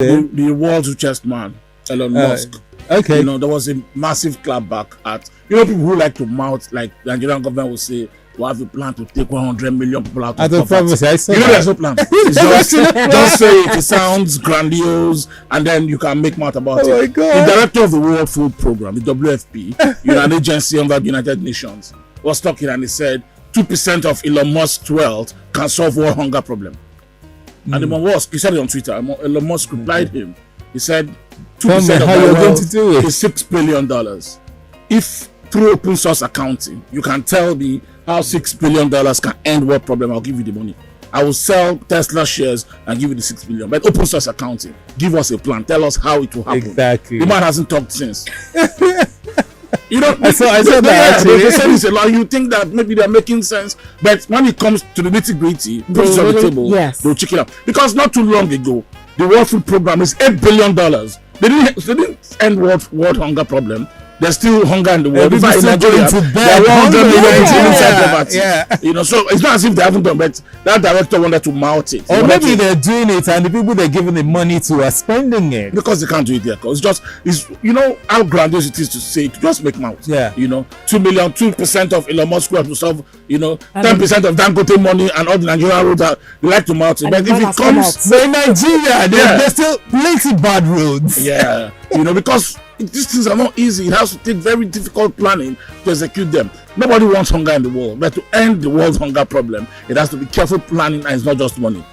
the world's richest man, Elon Musk. Okay. There was a massive clapback at people who like to mouth, like the Nigerian government will say, we have a plan to take 100 million people out of poverty. There's no plan. It's just say it. It sounds grandiose, and then you can make mouth about it. My God. The director of the World Food Program, the WFP, an agency under the United Nations, was talking, and he said 2% of Elon Musk's wealth can solve world hunger problem. And Elon Musk, he said it on Twitter. Elon Musk replied him. He said 2% of how that you're going wealth to do it. is $6 billion. If through open source accounting, you can tell me how $6 billion can end what problem, I'll give you the money. I will sell Tesla shares and give you the $6 billion. But open source accounting, give us a plan. Tell us how it will happen. Exactly. The man hasn't talked since. I saw that. They said this a lot. You think that maybe they're making sense, but when it comes to the nitty gritty, put it on the table, they'll check it out. Because not too long ago, the World Food Program is $8 billion. They didn't end world hunger problem. There's still hunger in the world. People in Nigeria, there are 100 million inside poverty. So it's not as if they haven't done, but that director wanted to mount it. Or maybe they're doing it, and the people they're giving the money to are spending it because they can't do it there. Because it's how grandiose it is to say to just make mouth. 2% of Elon Musk will solve. 10% of Dangote money and all the Nigerian roads they like to mount it. But if it comes, in Nigeria, there's still plenty bad roads. Because these things are not easy. It has to take very difficult planning to execute them. Nobody wants hunger in the world, but to end the world's hunger problem, it has to be careful planning, and it's not just money.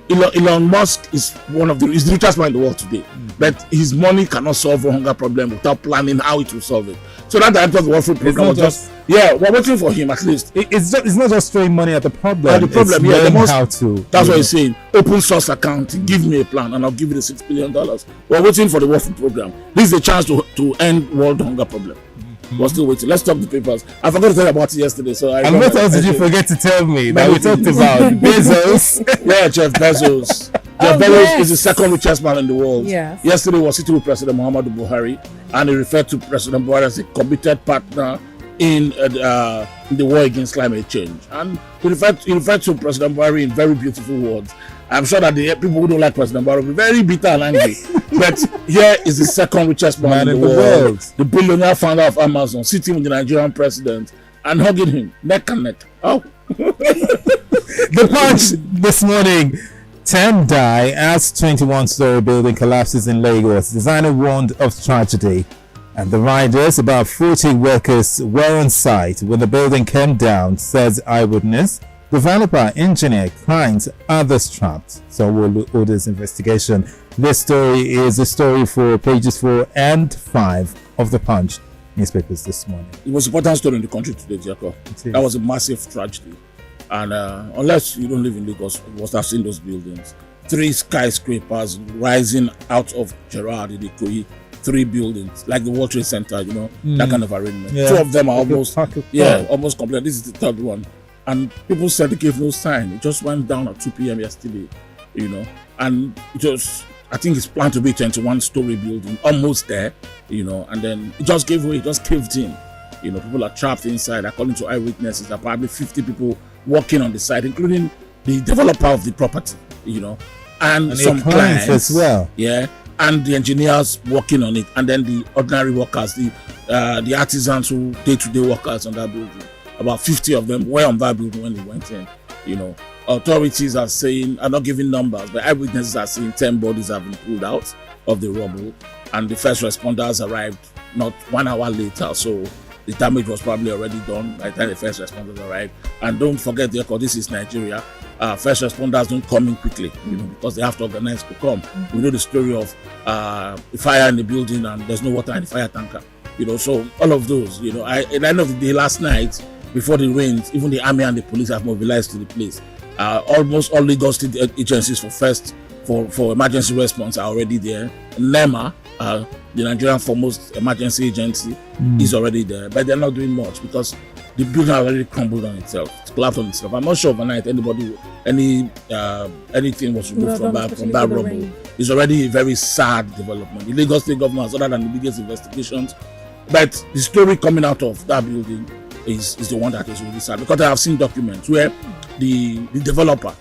Elon Musk is is the richest man in the world today, but his money cannot solve a hunger problem without planning how it will solve it. So that director of the World Food Program was we're waiting for him at least. It's not just throwing money at the problem. The problem, how to. That's what he's saying. Open source accounting. Give me a plan, and I'll give you the $6 billion. We're waiting for the World Food Program. This is a chance to end world hunger problem. We're still waiting. Let's talk the papers. I forgot to tell you about it yesterday. And what else did you forget to tell me that we talked about? Bezos. Jeff Bezos. Jeff Bezos is the second richest man in the world. Yes. Yesterday was sitting with President Muhammadu Buhari, and he referred to President Buhari as a committed partner in the war against climate change. And he referred to President Buhari in very beautiful words. I'm sure that the people who don't like President Buhari will be very bitter and angry. But here is the second richest man in the world, the billionaire founder of Amazon, sitting with the Nigerian president and hugging him neck and neck. Oh. The Punch this morning. 10 die as 21-story building collapses in Lagos. Designer warned of tragedy. And the riders, about 40 workers, were on site when the building came down, says eyewitness. Developer, engineer, clients, others trapped. So we'll order this investigation. This story is a story for pages 4 and 5 of the Punch newspapers this morning. It was an important story in the country today, Jacob. That was a massive tragedy. And unless you don't live in Lagos, you must have seen those buildings. 3 skyscrapers rising out of Gerard in Ikoyi. 3 buildings, like the World Trade Center, that kind of arrangement. 2 of them are almost complete. This is the 3rd one. And people said they gave no sign. It just went down at 2 p.m. yesterday, and I think it's planned to be a 21-story building, almost there, and then it just gave way, it just caved in. People are trapped inside. According to eyewitnesses, there are probably 50 people working on the site, including the developer of the property, and some clients as well. Yeah, and the engineers working on it, and then the ordinary workers, the artisans who day-to-day workers on that building. About 50 of them were on that building when they went in. Authorities are not giving numbers, but eyewitnesses are saying 10 bodies have been pulled out of the rubble, and the first responders arrived not 1 hour later. So the damage was probably already done by the time the first responders arrived. And don't forget, this is Nigeria. First responders don't come in quickly, because they have to organize to come. We know the story of the fire in the building, and there's no water in the fire tanker. So all of those. At the end of the day, last night, before the rains, even the army and the police have mobilized to the place. Almost all Lagos state agencies for emergency response are already there. NEMA, the Nigerian foremost emergency agency, is already there, but they're not doing much because the building already crumbled on itself. It's collapsed on itself. I'm not sure overnight anything was removed from that rubble. It's already a very sad development. The Lagos state government has ordered the biggest investigations, but the story coming out of that building is the one that is really sad, because I have seen documents where the developer,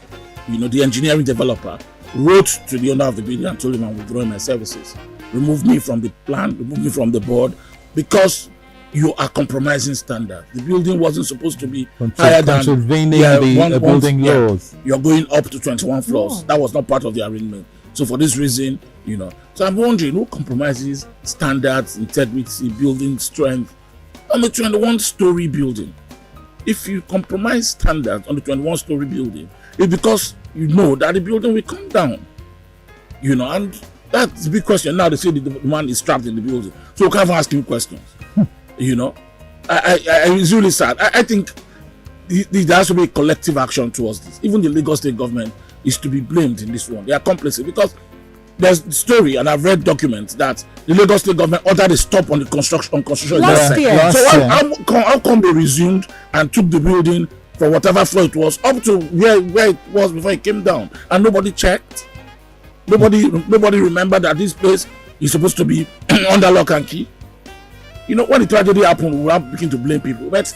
the engineering developer, wrote to the owner of the building and told him I'm withdrawing my services. Remove me from the plan, remove me from the board, because you are compromising standard. The building wasn't supposed to be higher than the building laws. You're going up to 21 floors. That was not part of the arrangement. So for this reason, So I'm wondering who compromises standards, integrity, building strength on the 21-story building. If you compromise standards on the 21-story building, it's because you know that the building will come down. And that's the big question. Now they say the man is trapped in the building. So we can't ask him questions. It's really sad. I think there has to be a collective action towards this. Even the Lagos State government is to be blamed in this one. They are complicit because there's the story, and I've read documents that the Lagos State government ordered a stop on the construction. Last year. So how come they resumed and took the building for whatever floor it was up to where it was before it came down, and nobody checked? Nobody remembered that this place is supposed to be under lock and key. When the tragedy happened, we are beginning to blame people, but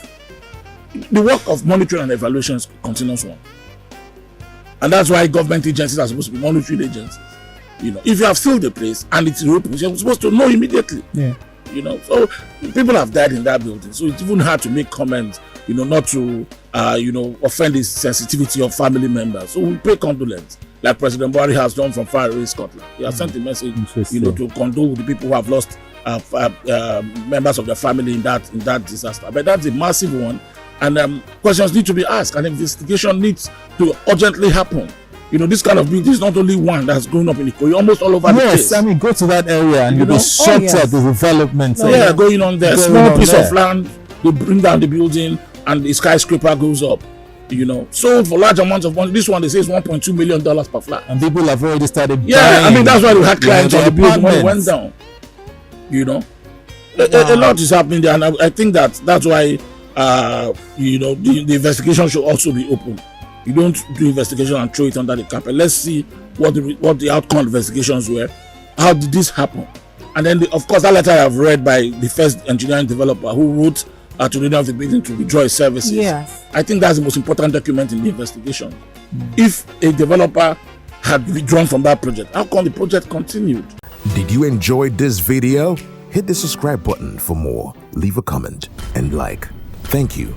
the work of monitoring and evaluation is continuous one. And that's why government agencies are supposed to be monitoring agencies. If you have filled the place and it's open, you're supposed to know immediately. Yeah. So people have died in that building. So it's even hard to make comments, not to, offend the sensitivity of family members. So we pay condolence, like President Buhari has done from far away Scotland. He has sent a message, to condole with the people who have lost members of their family in that disaster. But that's a massive one. And questions need to be asked, and investigation needs to urgently happen. This kind of building is not only one that's growing up in Ikoyi, almost all over the place. Yes, go to that area and you'll be shocked at the development. Going on there. Small piece of land, they bring down the building and the skyscraper goes up. Sold for large amounts of money. This one, they say, is $1.2 million per flat. And people have already started buying. Yeah, that's why we had clients on the building when it went down. A lot is happening there, and I think that's why the investigation should also be open. You don't do investigation and throw it under the carpet. Let's see what the outcome of investigations were. How did this happen? And then, of course, that letter I've read by the first engineering developer who wrote to the owner of the building to withdraw his services. Yes. I think that's the most important document in the investigation. If a developer had withdrawn from that project, how come the project continued? Did you enjoy this video? Hit the subscribe button for more, leave a comment, and like. Thank you.